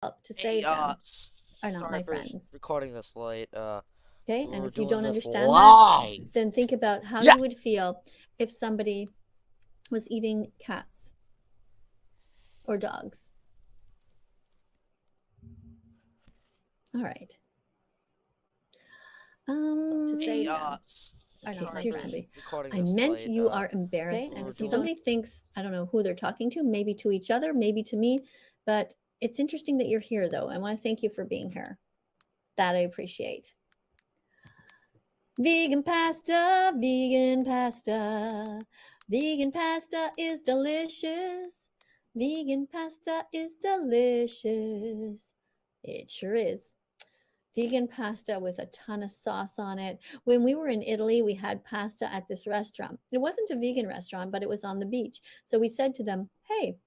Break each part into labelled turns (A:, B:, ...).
A: to
B: Hey,
A: save them are not
B: sorry
A: my
B: for
A: friends.
B: recording this late.
A: Okay, and
B: We're
A: if you
B: doing
A: don't
B: this
A: understand that,
B: live.
A: then think about how
B: Yeah.
A: you would feel if somebody was eating cats or dogs. All right. To
B: Hey,
A: save them are not
B: sorry
A: my
B: for
A: friends.
B: recording
A: I
B: this
A: meant
B: late.
A: you are
B: Okay,
A: embarrassing.
B: and
A: And
B: if
A: if
B: you
A: somebody thinks, I don't know who they're talking to, maybe to each other, maybe to me, but it's interesting that you're here, though. I want to thank you for being here. That I appreciate. Vegan pasta, vegan pasta. Vegan pasta is delicious. Vegan pasta is delicious. It sure is. Vegan pasta with a ton of sauce on it. When we were in Italy, we had pasta at this restaurant. It wasn't a vegan restaurant, but it was on the beach. So we said to them, hey,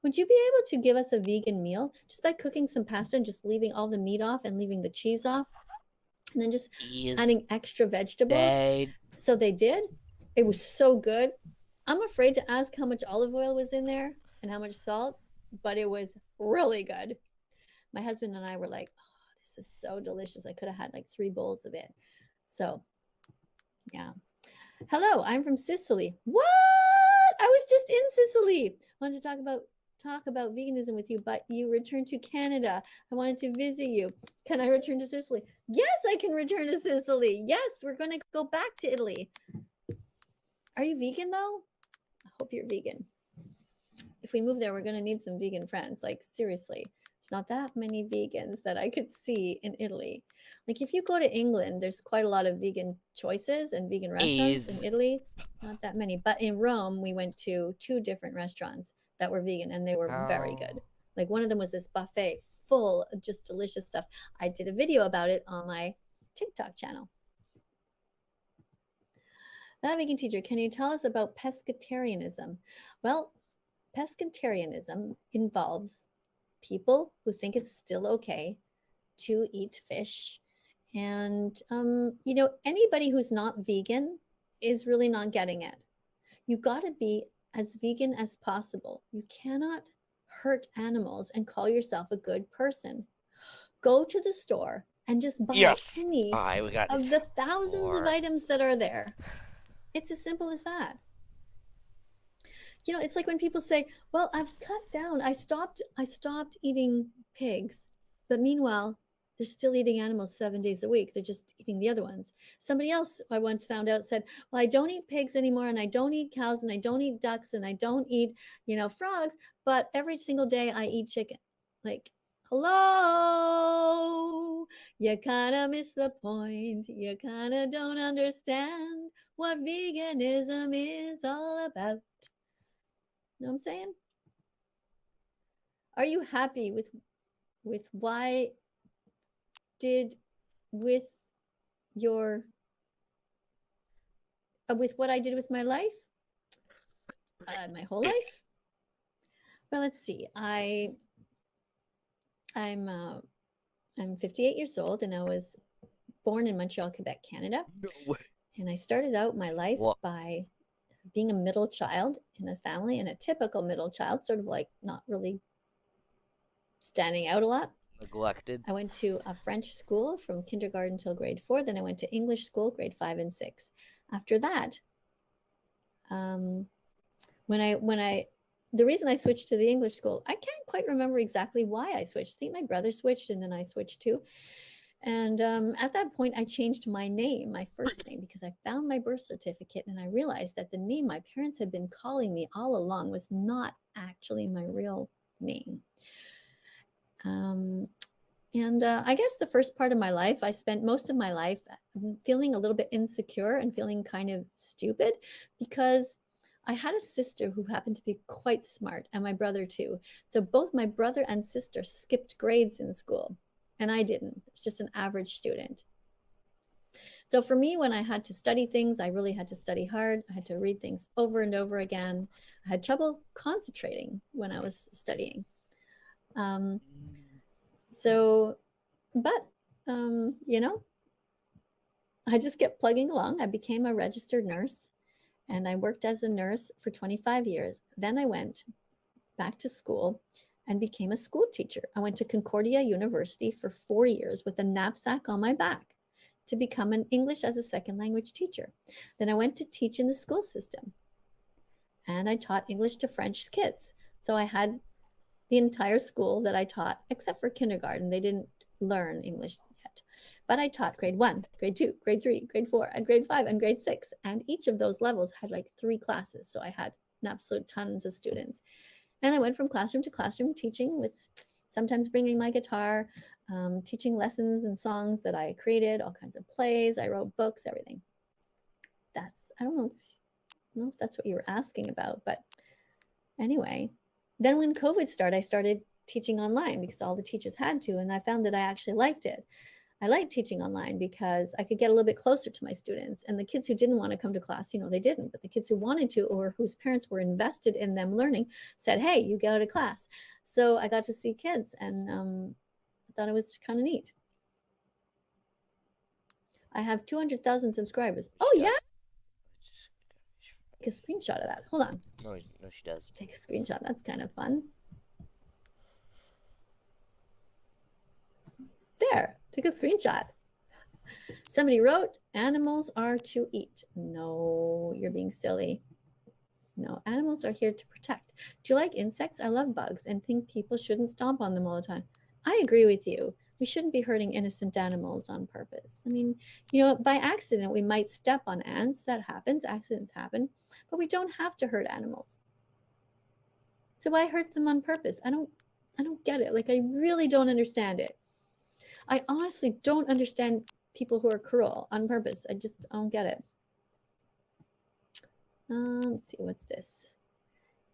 A: would you be able to give us a vegan meal just by cooking some pasta and just leaving all the meat off and leaving the cheese off? And then just
B: is
A: adding extra vegetables.
B: dead.
A: So they did. It was so good. I'm afraid to ask how much olive oil was in there and how much salt, but it was really good. My husband and I were like, oh, this is so delicious. I could have had like 3 bowls of it. So, yeah. Hello, I'm from Sicily. What? I was just in Sicily. I wanted to talk about veganism with you, but you returned to Canada. I wanted to visit you. Can I return to Sicily? Yes, I can return to Sicily. Yes, we're going to go back to Italy. Are you vegan though? I hope you're vegan. If we move there, we're going to need some vegan friends. Like, seriously, it's not that many vegans that I could see in Italy. Like, if you go to England, there's quite a lot of vegan choices and vegan restaurants. In
B: Is
A: Italy, not that many. But in Rome, we went to 2 different restaurants that were vegan and they were very
B: how
A: good. Like, one of them was this buffet full of just delicious stuff. I did a video about it on my TikTok channel. That vegan teacher, can you tell us about pescatarianism? Well, pescatarianism involves people who think it's still okay to eat fish. And, anybody who's not vegan is really not getting it. You got to be as vegan as possible. You cannot hurt animals and call yourself a good person. Go to the store and just buy
B: yes.
A: any
B: Alright, we got
A: of
B: these
A: the thousands of
B: 4.
A: items that are there. It's as simple as that. It's like when people say, well, I've cut down, I stopped eating pigs, but meanwhile they're still eating animals 7 days a week. They're just eating the other ones. Somebody else I once found out said, well, I don't eat pigs anymore, and I don't eat cows, and I don't eat ducks, and I don't eat frogs, but every single day I eat chicken. Like, hello, you kind of miss the point. You kind of don't understand what veganism is all about. You know what I'm saying? Are you happy with why did with your with what I did with my life, my whole life? Well, let's see. I'm 58 years old, and I was born in Montreal, Quebec, Canada.
B: No way.
A: And I started out my life
B: What?
A: by being a middle child in a family, and a typical middle child, sort of like not really standing out a lot.
B: Neglected.
A: I went to a French school from kindergarten till grade 4. Then I went to English school, grade 5 and 6. After that, um, the reason I switched to the English school, I can't quite remember exactly why I switched. I think my brother switched and then I switched too. And at that point, I changed my name, my first name, because I found my birth certificate and I realized that the name my parents had been calling me all along was not actually my real name. Um, and I guess the first part of my life, I spent most of my life feeling a little bit insecure and feeling kind of stupid because I had a sister who happened to be quite smart, and my brother too. So both my brother and sister skipped grades in school, and I didn't. It's just an average student. So for me, when I had to study things, I really had to study hard. I had to read things over and over again. I had trouble concentrating when I was studying. Um, so, but, um, you know, I just kept plugging along. I became a registered nurse and I worked as a nurse for 25 years. Then I went back to school and became a school teacher. I went to Concordia University for 4 years with a knapsack on my back to become an English as a second language teacher. Then I went to teach in the school system, and I taught English to French kids. So I had the entire school that I taught, except for kindergarten. They didn't learn English yet. But I taught grade 1, grade 2, grade 3, grade 4, and grade 5, and grade 6. And each of those levels had like 3 classes. So I had an absolute tons of students. And I went from classroom to classroom teaching, with sometimes bringing my guitar, teaching lessons and songs that I created, all kinds of plays. I wrote books, everything. I don't know if that's what you were asking about, but anyway. Then when COVID started, I started teaching online because all the teachers had to, and I found that I actually liked it. I liked teaching online because I could get a little bit closer to my students, and the kids who didn't want to come to class, they didn't, but the kids who wanted to, or whose parents were invested in them learning, said, hey, you go to class. So I got to see kids, and I thought it was kind of neat. I have 200,000 subscribers. Oh, yeah. Take a screenshot of that. Hold on.
B: No, she does.
A: Take a screenshot. That's kind of fun. There, took a screenshot. Somebody wrote, animals are to eat. No, you're being silly. No, animals are here to protect. Do you like insects? I love bugs and think people shouldn't stomp on them all the time. I agree with you. We shouldn't be hurting innocent animals on purpose. I mean, by accident, we might step on ants. That happens. Accidents happen. But we don't have to hurt animals. So why hurt them on purpose? I don't get it. Like, I really don't understand it. I honestly don't understand people who are cruel on purpose. I don't get it. Let's see, what's this?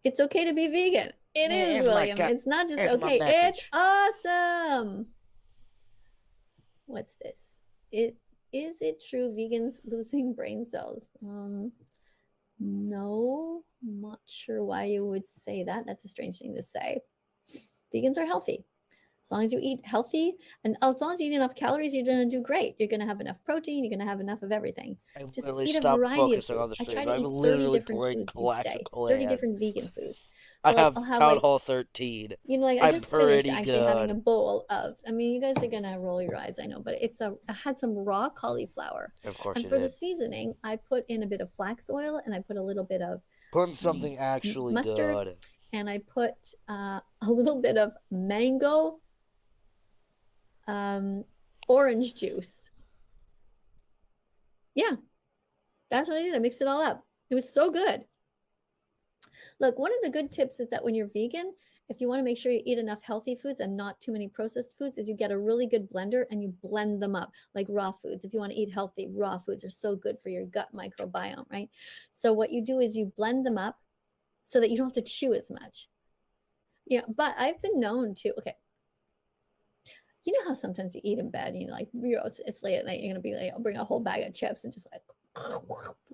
A: It's okay to be vegan. It is, William. It's not just okay. It's awesome. What's this? Is it true vegans losing brain cells? No, I'm not sure why you would say that. That's a strange thing to say. Vegans are healthy. As long as you eat healthy, and as long as you eat enough calories, you're going to do great. You're going to have enough protein. You're going to have enough of everything.
B: Just eat a variety of foods.
A: I try to eat 30 different foods each day. 30 different vegan foods.
B: So I have Town Hall 13.
A: I just finished actually having a bowl of, you guys are going to roll your eyes, I know, but I had some raw cauliflower.
B: Of course
A: you did. And for the seasoning, I put in a bit of flax oil, and I put a little bit of
B: something actually
A: mustard,
B: good.
A: And I put a little bit of mango orange juice. Yeah, that's what I did. I mixed it all up. It was so good. Look, one of the good tips is that when you're vegan, if you want to make sure you eat enough healthy foods and not too many processed foods, is you get a really good blender and you blend them up like raw foods. If you want to eat healthy, raw foods are so good for your gut microbiome, right? So what you do is you blend them up so that you don't have to chew as much. But I've been known to, okay. You know how sometimes you eat in bed, it's late at night, you're going to be like, I'll bring a whole bag of chips and just like,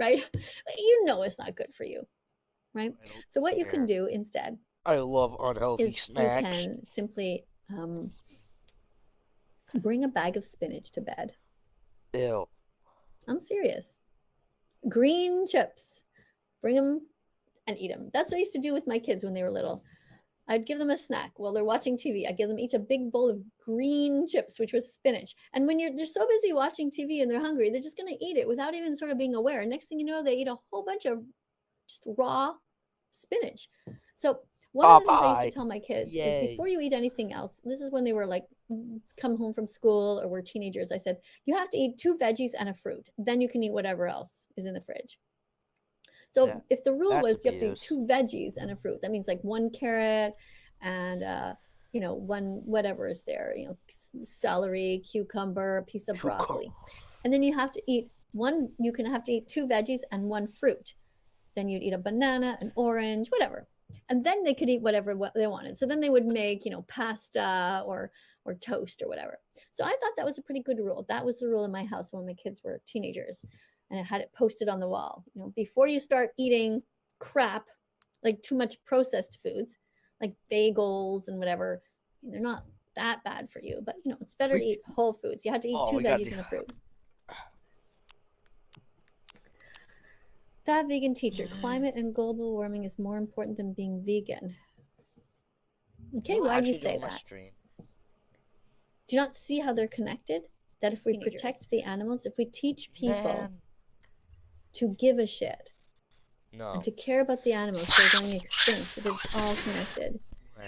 A: right? It's not good for you, right? So what you can do instead.
B: I love unhealthy snacks.
A: You can simply bring a bag of spinach to bed.
B: Ew.
A: I'm serious. Green chips. Bring them and eat them. That's what I used to do with my kids when they were little. I'd give them a snack while they're watching TV. I'd give them each a big bowl of green chips, which was spinach. And when they're so busy watching TV and they're hungry, they're just going to eat it without even sort of being aware. And next thing you know, they eat a whole bunch of just raw spinach. So one of the things I used to tell my kids is before you eat anything else, this is when they were like, come home from school or were teenagers. I said, you have to eat 2 veggies and a fruit. Then you can eat whatever else is in the fridge. So if the rule was you have to eat 2 veggies and a fruit, that means like 1 carrot and, 1 whatever is there, celery, cucumber, a piece of broccoli. And then you have to eat 2 veggies and 1 fruit. Then you'd eat a banana, an orange, whatever. And then they could eat whatever they wanted. So then they would make, pasta or toast or whatever. So I thought that was a pretty good rule. That was the rule in my house when my kids were teenagers. And I had it posted on the wall. Before you start eating crap, like too much processed foods, like bagels and whatever, they're not that bad for you. But, it's better to eat whole foods. You had to eat 2 veggies and a fruit. That vegan teacher, climate and global warming is more important than being vegan. Okay, why do you
B: actually
A: say
B: doing my
A: that?
B: stream.
A: Do you not see how they're connected? That if we protect the animals, if we teach people to give a shit and to care about the animals that are going extinct, that it's all connected.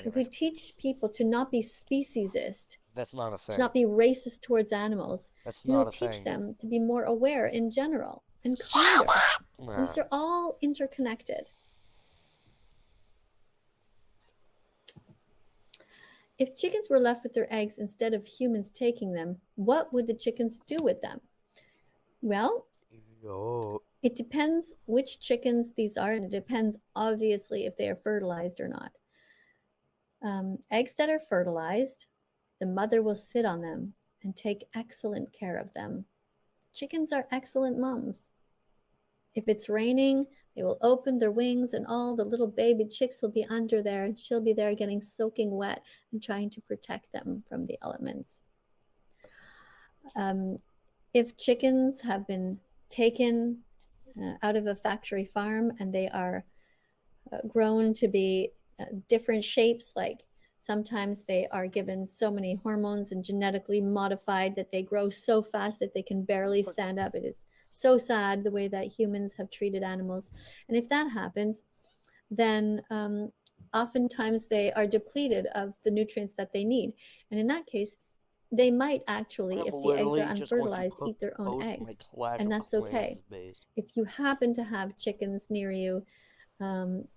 A: If we teach people to not be speciesist,
B: that's not a thing.
A: to not be racist towards animals,
B: that's
A: we
B: not
A: will
B: a
A: teach
B: thing.
A: them to be more aware in general and kinder. These are all interconnected. If chickens were left with their eggs instead of humans taking them, what would the chickens do with them? Well, it depends which chickens these are, and it depends, obviously, if they are fertilized or not. Eggs that are fertilized, the mother will sit on them and take excellent care of them. Chickens are excellent moms. If it's raining, they will open their wings and all the little baby chicks will be under there, and she'll be there getting soaking wet and trying to protect them from the elements. If chickens have been taken out of a factory farm and they are grown to be different shapes, like sometimes they are given so many hormones and genetically modified that they grow so fast that they can barely stand up. It is so sad the way that humans have treated animals. And if that happens, then oftentimes they are depleted of the nutrients that they need. And in that case, they might actually, if the eggs are unfertilized, eat their own eggs. And that's okay. If you happen to have chickens near you,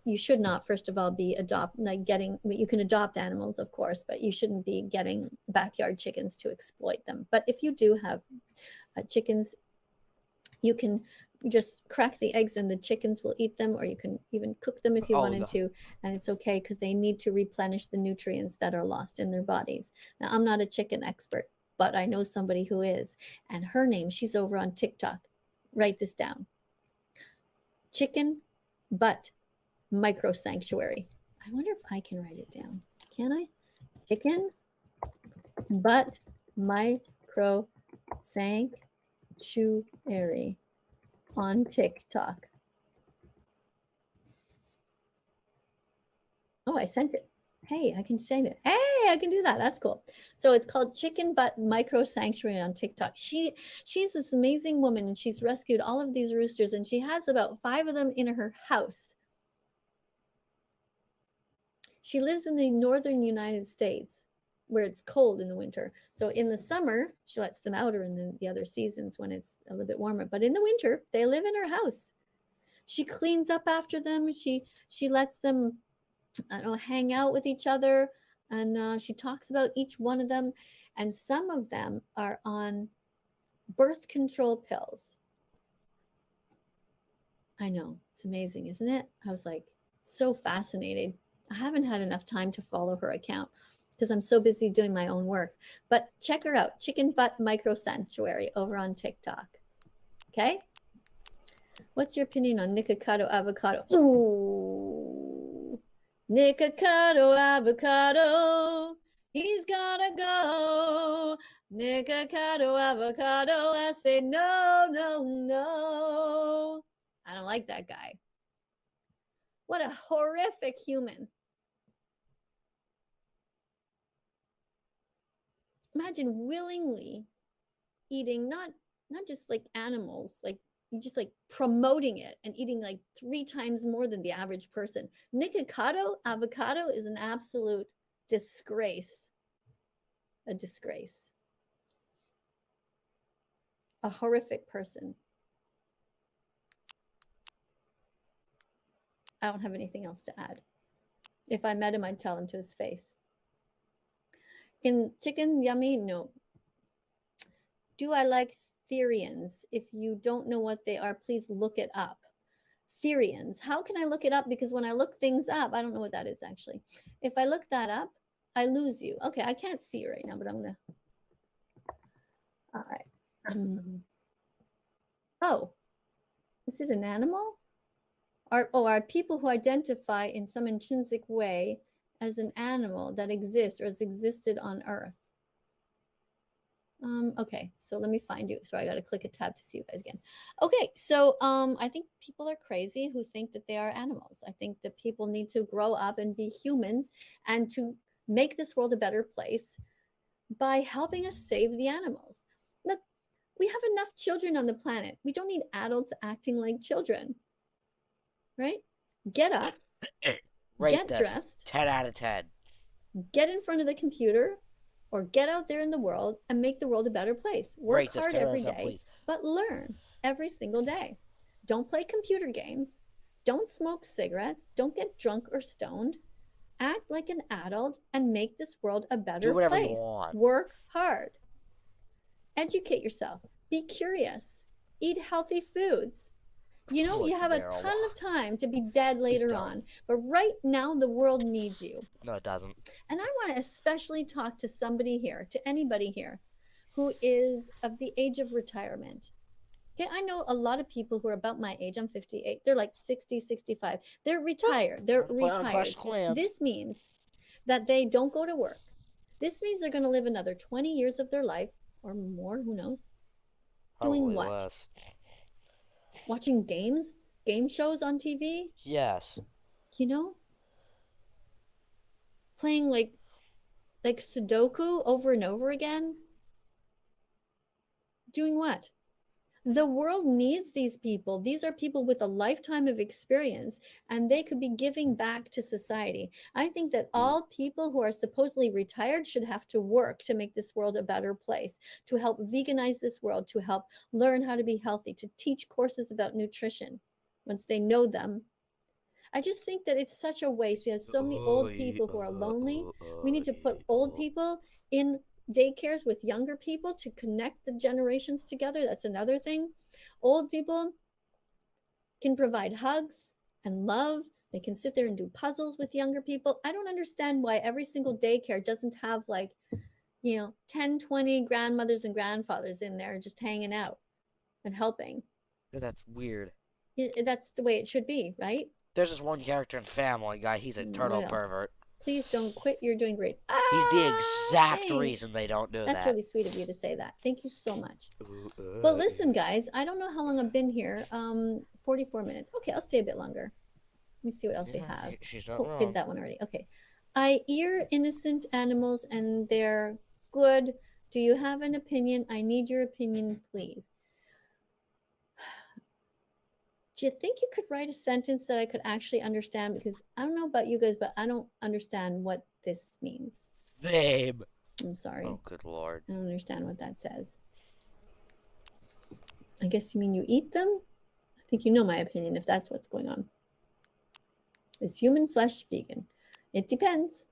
A: you should not, first of all, be you can adopt animals, of course, but you shouldn't be getting backyard chickens to exploit them. But if you do have chickens, you can just crack the eggs and the chickens will eat them, or you can even cook them if you wanted to, and it's okay because they need to replenish the nutrients that are lost in their bodies. Now, I'm not a chicken expert, but I know somebody who is, and her name, she's over on TikTok. Write this down. Chicken Butt Micro Sanctuary. I wonder if I can write it down. Can I? Chicken Butt Micro Sanctuary on TikTok. Oh, I sent it. Hey, I can send it. Hey, I can do that. That's cool. So it's called Chicken Butt Micro Sanctuary on TikTok. She's this amazing woman, and she's rescued all of these roosters, and she has about 5 of them in her house. She lives in the northern United States where it's cold in the winter. So in the summer, she lets them out, or in the other seasons when it's a little bit warmer. But in the winter, they live in her house. She cleans up after them. She lets them hang out with each other, and she talks about each one of them. And some of them are on birth control pills. I know, it's amazing, isn't it? I was like so fascinated. I haven't had enough time to follow her account because I'm so busy doing my own work. But check her out, Chicken Butt Micro Sanctuary over on TikTok. Okay? What's your opinion on Nikocado avocado? Ooh, Nikocado avocado, he's gotta go. Nikocado avocado, I say no, no, no. I don't like that guy. What a horrific human. Imagine willingly eating not just like animals, like just like promoting it and eating like 3 times more than the average person. Nikocado avocado is an absolute disgrace. A disgrace. A horrific person. I don't have anything else to add. If I met him, I'd tell him to his face. In Chicken Yummy, no. Do I like Therians? If you don't know what they are, please look it up. Therians. How can I look it up? Because when I look things up, I don't know what that is actually. If I look that up, I lose you. Okay, I can't see you right now, but I'm going to. All right. Oh, is it an animal? Are people who identify in some intrinsic way as an animal that exists or has existed on Earth? Okay, so let me find you. So I got to click a tab to see you guys again. Okay, so I think people are crazy who think that they are animals. I think that people need to grow up and be humans and to make this world a better place by helping us save the animals. Look, we have enough children on the planet. We don't need adults acting like children, right? Get up, get dressed,
B: 10 out of 10.
A: Get in front of the computer or get out there in the world and make the world a better place. Work hard every day, but learn every single day. Don't play computer games. Don't smoke cigarettes. Don't get drunk or stoned. Act like an adult and make this world a better
B: Do whatever
A: place.
B: you want.
A: Work hard. Educate yourself. Be curious. Eat healthy foods. You know, you have a ton of time to be dead later on, but right now the world needs you.
B: No, it doesn't.
A: And I want to especially talk to somebody here, to anybody here, who is of the age of retirement. Okay, I know a lot of people who are about my age. I'm 58. They're like 60, 65. They're retired. They're retired. This means that they don't go to work. This means they're going to live another 20 years of their life or more, who knows? Doing what?
B: Less.
A: Watching game shows on TV?
B: Yes.
A: You know? Playing like Sudoku over and over again? Doing what? The world needs these people. These are people with a lifetime of experience, and they could be giving back to society. I think that all people who are supposedly retired should have to work to make this world a better place, to help veganize this world, to help learn how to be healthy, to teach courses about nutrition once they know them. I just think that it's such a waste. We have so many old people who are lonely. We need to put old people in daycares with younger people to connect the generations together. That's another thing. Old people can provide hugs and love. They can sit there and do puzzles with younger people. I don't understand why every single daycare doesn't have 10, 20 grandmothers and grandfathers in there just hanging out and helping.
B: That's weird.
A: That's the way it should be, right?
B: There's this one character in Family Guy. He's a turtle pervert.
A: Please don't quit. You're doing great.
B: He's the exact reason they don't do that.
A: That's really sweet of you to say that. Thank you so much. But listen, guys, I don't know how long I've been here. 44 minutes. Okay, I'll stay a bit longer. Let me see what else we have.
B: She's not wrong.
A: Did that one already. Okay. I ear innocent animals and they're good. Do you have an opinion? I need your opinion, please. Do you think you could write a sentence that I could actually understand? Because I don't know about you guys, but I don't understand what this means.
B: Babe.
A: I'm sorry.
B: Oh, good Lord.
A: I don't understand what that says. I guess you mean you eat them? I think you know my opinion if that's what's going on. Is human flesh vegan? It depends.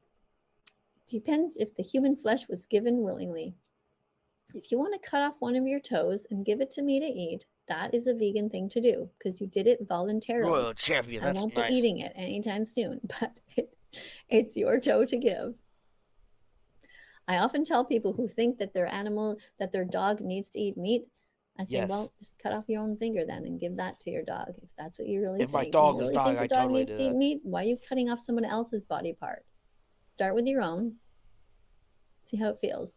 A: It depends if the human flesh was given willingly. If you want to cut off one of your toes and give it to me to eat, that is a vegan thing to do because you did it voluntarily.
B: Royal champion, that's nice.
A: I won't be eating it anytime soon, but it's your toe to give. I often tell people who think that their dog needs to eat meat, I say, well, just cut off your own finger then and give that to your dog if that's what you really think.
B: If my dog was dying,
A: I totally do that. Eat meat? Why are you cutting off someone else's body part? Start with your own. See how it feels.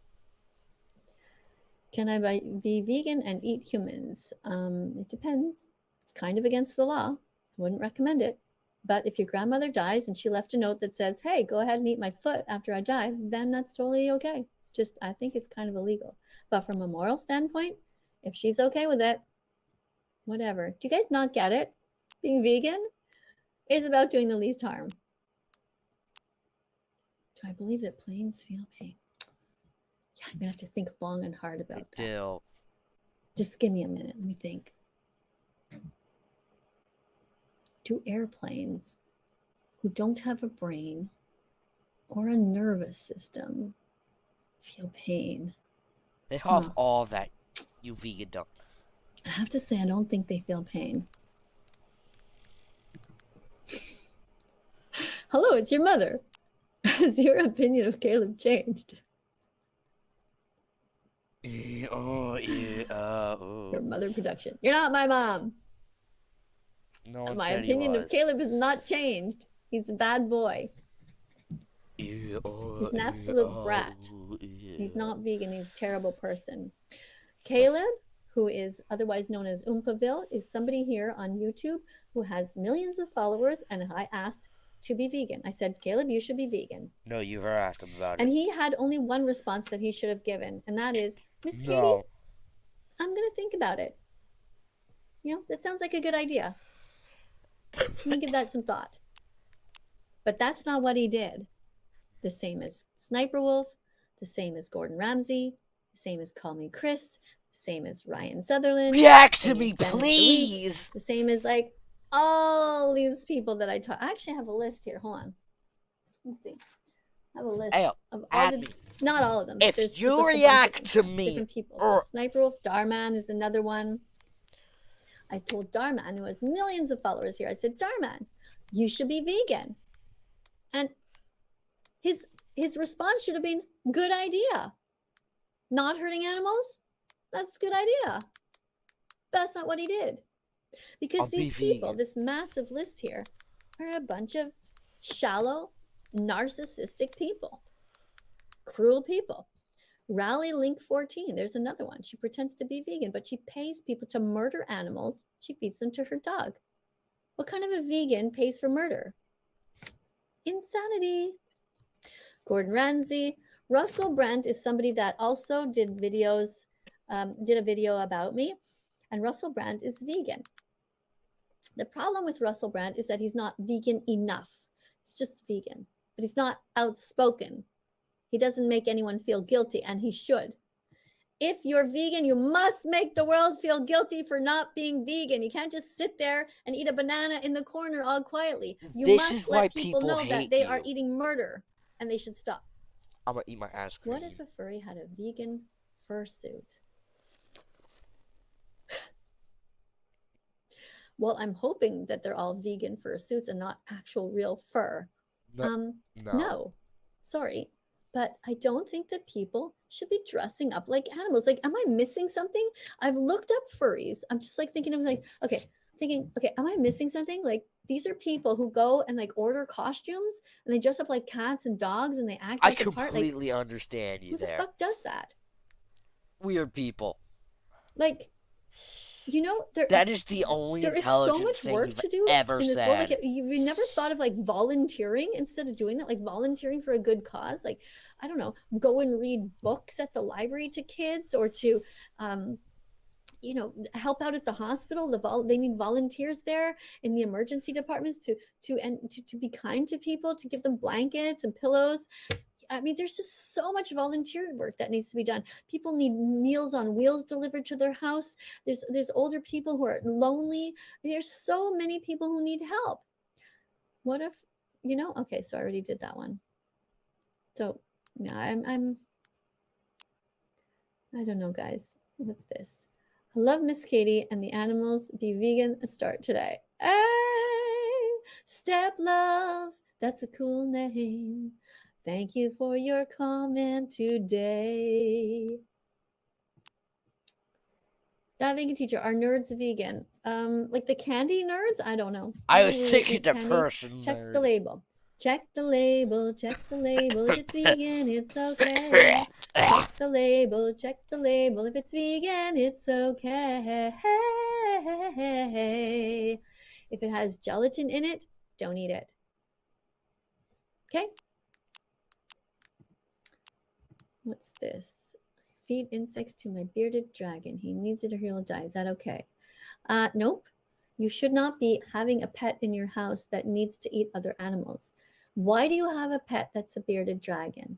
A: Can I be vegan and eat humans? It depends. It's kind of against the law. I wouldn't recommend it. But if your grandmother dies and she left a note that says, hey, go ahead and eat my foot after I die, then that's totally okay. Just, I think it's kind of illegal. But from a moral standpoint, if she's okay with it, whatever. Do you guys not get it? Being vegan is about doing the least harm. Do I believe that planes feel pain? Yeah, I'm going to have to think long and hard about that. Just give me a minute. Let me think. Do airplanes who don't have a brain or a nervous system feel pain?
B: They have all of that. You vegan don't.
A: I have to say, I don't think they feel pain. Hello, it's your mother. Has your opinion of Caleb changed?
B: Your
A: mother production. You're not my mom.
B: No,
A: my opinion of Caleb has not changed. He's a bad boy. He's an absolute brat. He's not vegan. He's a terrible person. Caleb, who is otherwise known as Oompaville, is somebody here on YouTube who has millions of followers, and I asked to be vegan. I said, Caleb, you should be vegan.
B: No, you ever asked him about
A: And
B: it.
A: he had only one response that he should have given, and that is, Miss Katie,
B: No.
A: I'm going to think about it. That sounds like a good idea. Let me give that some thought. But that's not what he did. The same as Sniper Wolf, the same as Gordon Ramsay, the same as Call Me Chris, the same as Ryan Sutherland.
B: React to
A: same
B: me,
A: as Ben of the Week,
B: please.
A: The same as like all these people that I talk. I actually have a list here. Hold on. Let's see. I have a list
B: Hey,
A: of all
B: add
A: the,
B: me.
A: not all of them. But
B: If
A: there's
B: you
A: just a bunch of
B: react to
A: them,
B: me,
A: different people. So Sniper Wolf, Darman is another one. I told Darman, who has millions of followers here, I said, Darman, you should be vegan. And his response should have been, good idea. Not hurting animals? That's a good idea. That's not what he did. Because
B: I'll
A: these
B: be
A: people,
B: vegan.
A: this massive list here, are a bunch of shallow, narcissistic people. Cruel people. Rally Link 14, there's another one. She pretends to be vegan, but she pays people to murder animals. She feeds them to her dog. What kind of a vegan pays for murder? Insanity. Gordon Ramsay. Russell Brand is somebody that also did videos, did a video about me. And Russell Brand is vegan. The problem with Russell Brand is that he's not vegan enough. He's just vegan, but he's not outspoken. He doesn't make anyone feel guilty, and he should. If you're vegan, you must make the world feel guilty for not being vegan. You can't just sit there and eat a banana in the corner all quietly. You
B: This
A: must
B: is
A: let
B: why
A: people
B: people
A: know that
B: hate
A: they
B: you.
A: are eating murder, and they should stop.
B: I'm gonna eat my ice cream.
A: What if a furry had a vegan fursuit? Well, I'm hoping that they're all vegan fursuits and not actual real fur. No, sorry. But I don't think that people should be dressing up like animals. Like, am I missing something? I've looked up furries. I'm just like thinking, okay, am I missing something? Like, these are people who go and like order costumes and they dress up like cats and dogs and they act
B: I
A: like a part. Like,
B: completely understand you
A: who the
B: there.
A: fuck does that?
B: Weird people.
A: Like,
B: That is the only
A: there is so
B: intelligent
A: much
B: thing
A: work
B: you've
A: to do
B: ever
A: in this
B: said.
A: world. Like, you never thought of like volunteering instead of doing that, like volunteering for a good cause. Like, I don't know, go and read books at the library to kids, or to help out at the hospital. They need volunteers there in the emergency departments to be kind to people, to give them blankets and pillows. I mean, there's just so much volunteer work that needs to be done. People need Meals on Wheels delivered to their house. There's older people who are lonely. There's so many people who need help. What if, okay, so I already did that one. So yeah, I don't know, guys. What's this? I love Miss Katie and the animals. Be vegan. Start today. Hey, Step Love. That's a cool name. Thank you for your comment today. That vegan teacher, are nerds vegan? Like the candy nerds? I don't know.
B: I was thinking the person.
A: Check the label. Check the label. Check the label. If it's vegan, it's okay. Check the label. Check the label. If it's vegan, it's okay. If it has gelatin in it, don't eat it. Okay? What's this? Feed insects to my bearded dragon. He needs it or he'll die. Is that okay? Nope. You should not be having a pet in your house that needs to eat other animals. Why do you have a pet that's a bearded dragon?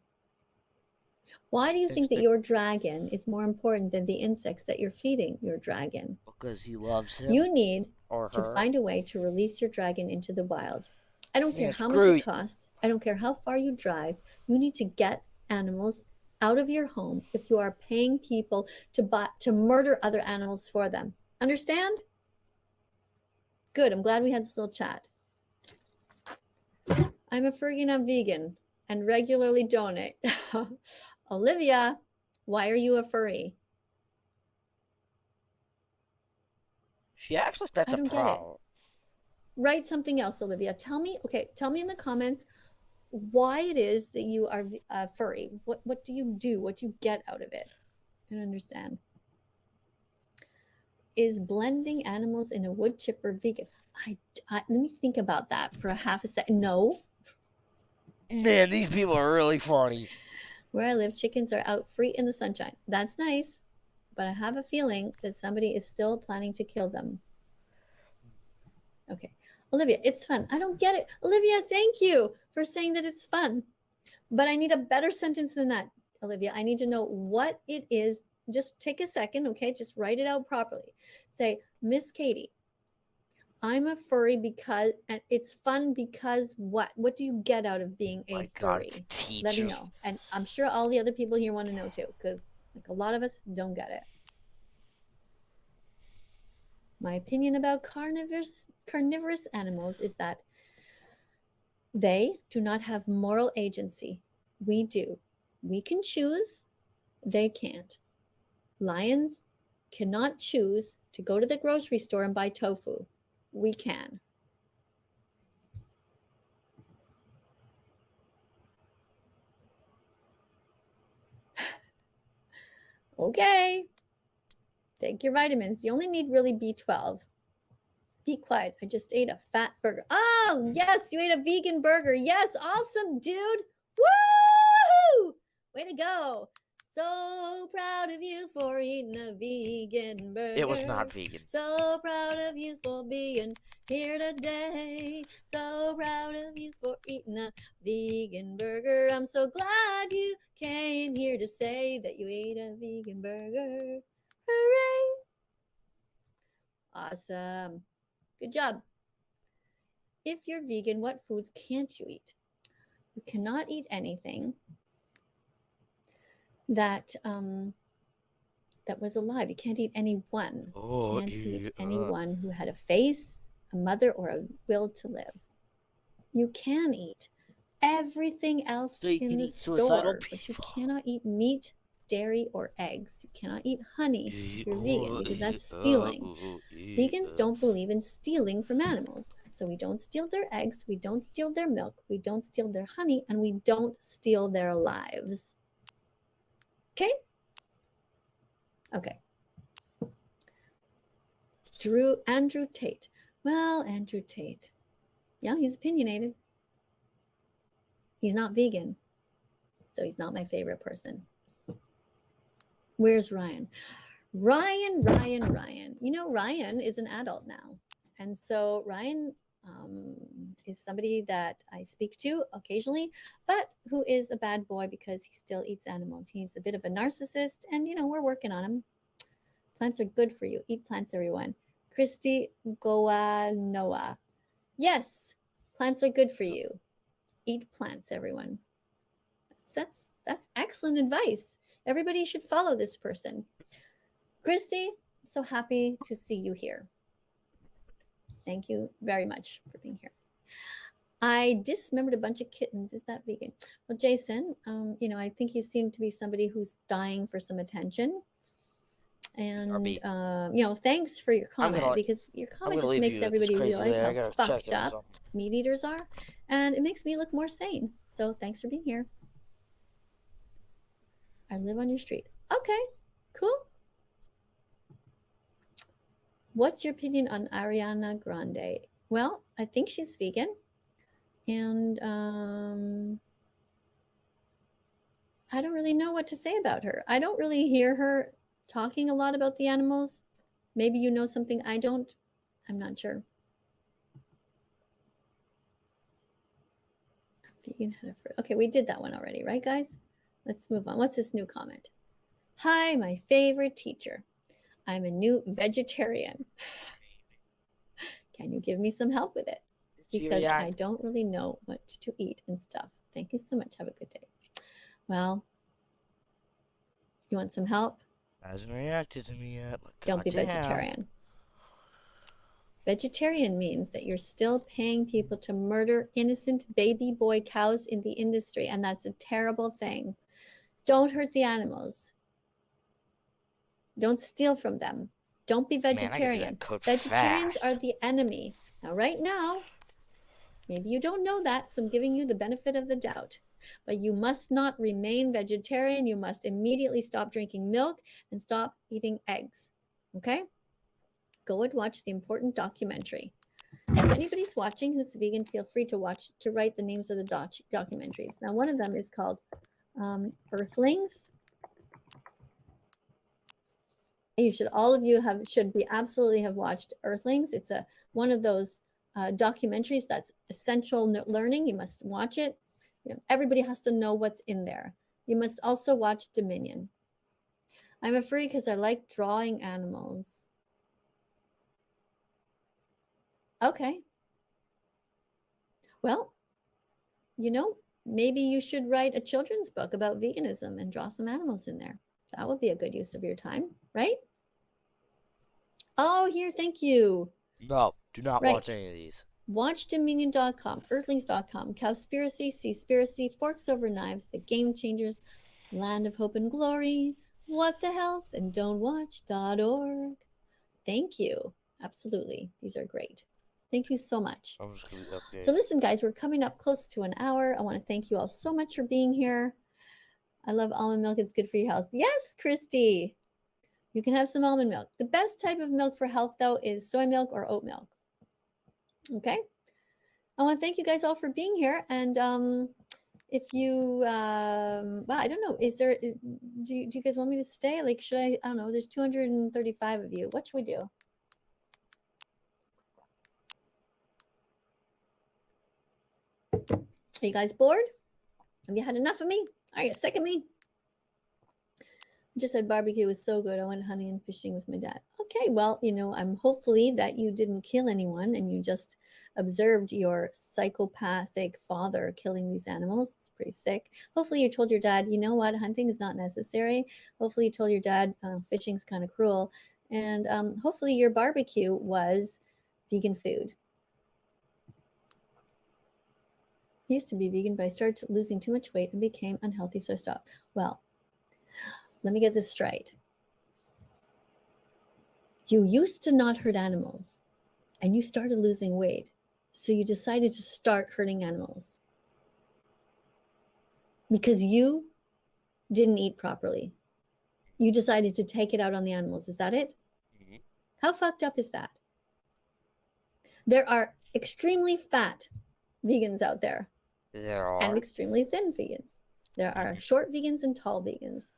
A: Why do you think that your dragon is more important than the insects that you're feeding your dragon?
B: Because he loves him.
A: You need
B: or
A: to
B: her.
A: find a way to release your dragon into the wild. I don't care how much
B: screw
A: it costs. I don't care how far you drive. You need to get animals out of your home if you are paying people to murder other animals for them. Understand? Good. I'm glad we had this little chat. I'm a furry, not vegan, and regularly donate. Olivia, why are you a furry?
B: She acts like that's
A: I don't
B: a
A: get it.
B: problem.
A: Write something else, Olivia. Tell me in the comments why it is that you are furry. What do you do? What do you get out of it? I don't understand. Is blending animals in a wood chipper vegan? Let me think about that for a half a second. No.
B: Man, these people are really funny.
A: Where I live, chickens are out free in the sunshine. That's nice, but I have a feeling that somebody is still planning to kill them. Okay. Olivia, it's fun. I don't get it. Olivia, thank you for saying that it's fun. But I need a better sentence than that, Olivia. I need to know what it is. Just take a second, okay? Just write it out properly. Say, Miss Katie, I'm a furry because, and it's fun because what? What do you get out of being a furry? Let me know. And I'm sure all the other people here want to know too, because like a lot of us don't get it. My opinion about carnivorous animals is that they do not have moral agency. We do. We can choose. They can't. Lions cannot choose to go to the grocery store and buy tofu. We can. Okay. Take your vitamins. You only need really B12. Be quiet. I just ate a fat burger. Oh, yes, you ate a vegan burger. Yes, awesome, dude. Woo! Way to go. So proud of you for eating a vegan burger.
B: It was not vegan.
A: So proud of you for being here today. So proud of you for eating a vegan burger. I'm so glad you came here to say that you ate a vegan burger. Hooray! Awesome. Good job. If you're vegan, what foods can't you eat? You cannot eat anything that that was alive. You can't eat anyone. You can't eat anyone who had a face, a mother, or a will to live. You can eat everything else in the store, but you cannot eat meat, dairy, or eggs. You cannot eat honey if you're vegan because that's stealing. Vegans don't believe in stealing from animals. So we don't steal their eggs, we don't steal their milk, we don't steal their honey, and we don't steal their lives. Okay? Okay. Andrew Tate. Well, Andrew Tate. Yeah, he's opinionated. He's not vegan. So he's not my favorite person. Where's Ryan? Ryan. You know, Ryan is an adult now. And so Ryan is somebody that I speak to occasionally, but who is a bad boy because he still eats animals. He's a bit of a narcissist, and, you know, we're working on him. Plants are good for you. Eat plants, everyone. Christy Goanoa. Yes, plants are good for you. Eat plants, everyone. That's excellent advice. Everybody should follow this person. Christy, so happy to see you here. Thank you very much for being here. I dismembered a bunch of kittens. Is that vegan? Well, Jason, you know, I think you seem to be somebody who's dying for some attention. And, you know, thanks for your comment, because your comment just makes everybody realize how fucked up meat eaters are. And it makes me look more sane. So thanks for being here. I live on your street. Okay, cool. What's your opinion on Ariana Grande? Well, I think she's vegan. And I don't really know what to say about her. I don't really hear her talking a lot about the animals. Maybe you know something I don't. I'm not sure. Vegan had a fruit. Okay, we did that one already, right, guys? Let's move on. What's this new comment? Hi, my favorite teacher. I'm a new vegetarian. Can you give me some help with it? Because I don't really know what to eat and stuff. Thank you so much. Have a good day. Well, you want some help?
B: Hasn't reacted to me yet.
A: Don't be vegetarian. Vegetarian means that you're still paying people to murder innocent baby boy cows in the industry, and that's a terrible thing. Don't hurt the animals. Don't steal from them. Don't be vegetarian. Vegetarians are the enemy. Now, right now, maybe you don't know that, so I'm giving you the benefit of the doubt. But you must not remain vegetarian. You must immediately stop drinking milk and stop eating eggs. Okay? go and watch the important documentary. If anybody's watching who's vegan, feel free to write the names of the documentaries. Now, one of them is called Earthlings. You should, all of you should absolutely have watched Earthlings. It's one of those documentaries that's essential learning. You must watch it. You know, everybody has to know what's in there. You must also watch Dominion. I'm a furry because I like drawing animals. Okay. Well, you know, maybe you should write a children's book about veganism and draw some animals in there. That would be a good use of your time, right? Oh, here, thank you.
B: No, do not watch any of these.
A: Watch Dominion.com, Earthlings.com, Cowspiracy, Seaspiracy, Forks Over Knives, The Game Changers, Land of Hope and Glory, What the Health, and Don'tWatch.org. Thank you. Absolutely. These are great. Thank you so much.
B: I'm just gonna update.
A: So listen, guys, we're coming up close to an hour. I want to thank you all so much for being here. I love almond milk. It's good for your health. Yes, Christy. You can have some almond milk. The best type of milk for health, though, is soy milk or oat milk. Okay. I want to thank you guys all for being here. And if you, well, I don't know, do you guys want me to stay? Like, should I don't know, there's 235 of you. What should we do? Are you guys bored? Have you had enough of me? Are you sick of me? I just said barbecue was so good. I went hunting and fishing with my dad. Okay, well, you know, I'm hopefully that you didn't kill anyone and you just observed your psychopathic father killing these animals. It's pretty sick. Hopefully you told your dad, you know what, hunting is not necessary. Hopefully you told your dad fishing's kind of cruel. And hopefully your barbecue was vegan food. I used to be vegan, but I started losing too much weight and became unhealthy, so I stopped. Well, let me get this straight. You used to not hurt animals and you started losing weight. So you decided to start hurting animals because you didn't eat properly. You decided to take it out on the animals. Is that it? Mm-hmm. How fucked up is that? There are extremely fat vegans out there.
B: There are.
A: And extremely thin vegans. There are short vegans and tall vegans.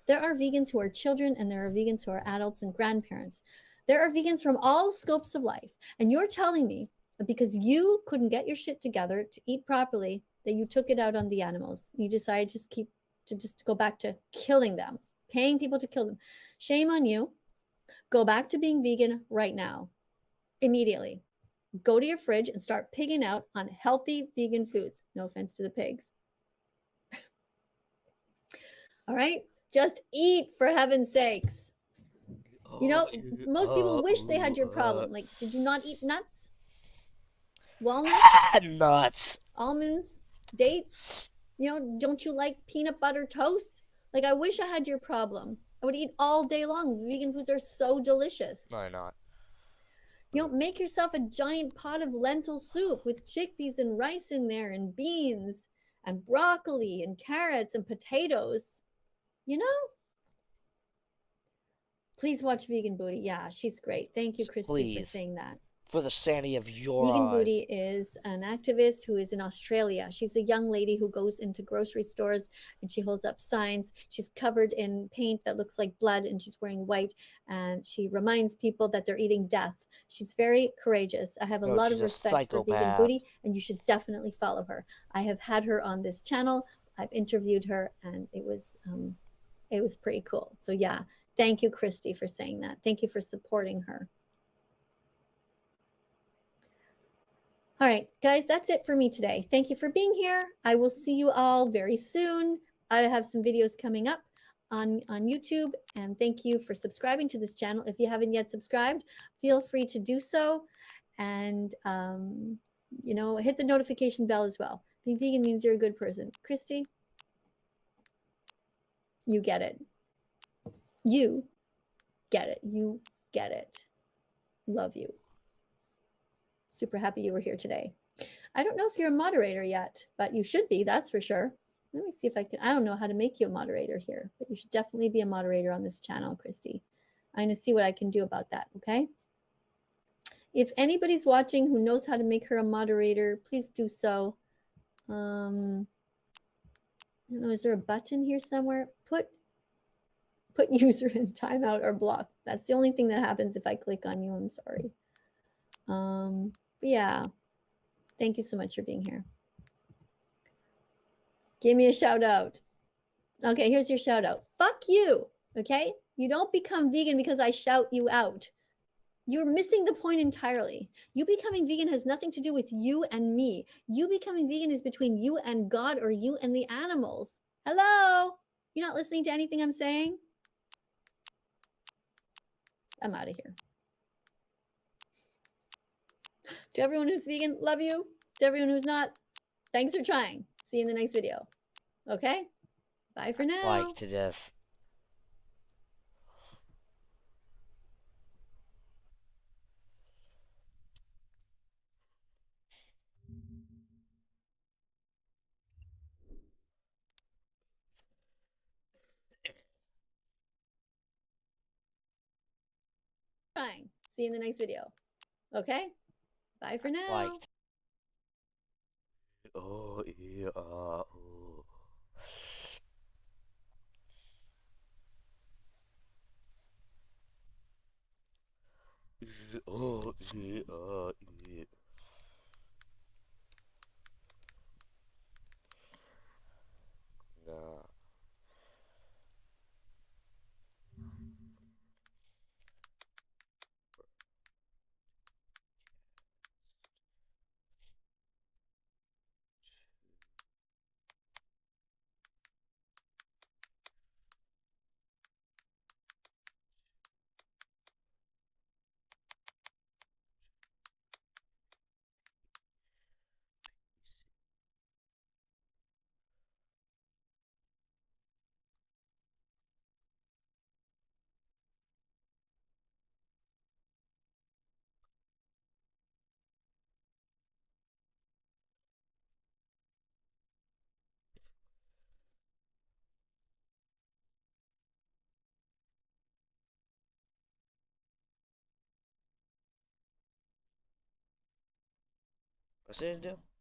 A: There are vegans who are children and there are vegans who are adults and grandparents. There are vegans from all scopes of life. And you're telling me that because you couldn't get your shit together to eat properly, that you took it out on the animals. You decided just go back to killing them, paying people to kill them. Shame on you. Go back to being vegan right now, immediately. Go to your fridge and start pigging out on healthy vegan foods. No offense to the pigs. All right? Just eat, for heaven's sakes. You know, most people wish they had your problem. Like, did you not eat nuts? Walnuts?
B: Nuts.
A: Almonds? Dates? You know, don't you like peanut butter toast? Like, I wish I had your problem. I would eat all day long. Vegan foods are so delicious.
B: No, not.
A: You know, make yourself a giant pot of lentil soup with chickpeas and rice in there and beans and broccoli and carrots and potatoes. You know? Please watch Vegan Booty. Yeah, she's great. Thank you, Christy, for saying that.
B: For the sanity of your
A: Vegan
B: eyes.
A: Booty is an activist who is in Australia. She's a young lady who goes into grocery stores and she holds up signs. She's covered in paint that looks like blood and she's wearing white and she reminds people that they're eating death. She's very courageous. I have a lot of respect for Vegan Booty and you should definitely follow her. I have had her on this channel. I've interviewed her and it was pretty cool. So yeah, thank you, Christy, for saying that. Thank you for supporting her. All right, guys, that's it for me today. Thank you for being here. I will see you all very soon. I have some videos coming up on YouTube, and thank you for subscribing to this channel. If you haven't yet subscribed, feel free to do so. And, you know, hit the notification bell as well. Being vegan means you're a good person. Christy, you get it. You get it. You get it. Love you. Super happy you were here today. I don't know if you're a moderator yet, but you should be, that's for sure. Let me see if I can, I don't know how to make you a moderator here, but you should definitely be a moderator on this channel, Christy. I'm going to see what I can do about that, okay? If anybody's watching who knows how to make her a moderator, please do so. I don't know, is there a button here somewhere? Put user in timeout or block. That's the only thing that happens if I click on you. I'm sorry. But yeah, thank you so much for being here. Give me a shout out. Okay, here's your shout out. Fuck you. Okay, you don't become vegan because I shout you out. You're missing the point entirely. You becoming vegan has nothing to do with you and me. You becoming vegan is between you and God or you and the animals. Hello? You're not listening to anything I'm saying? I'm out of here. To everyone who's vegan, love you. To everyone who's not, thanks for trying. See you in the next video. Okay? Bye for now.
B: Like to this.
A: Trying. See you in the next video. Okay? Bye for now.
B: Like. Oh, yeah. Oh. Oh, yeah. Yeah. Nah. What's it do?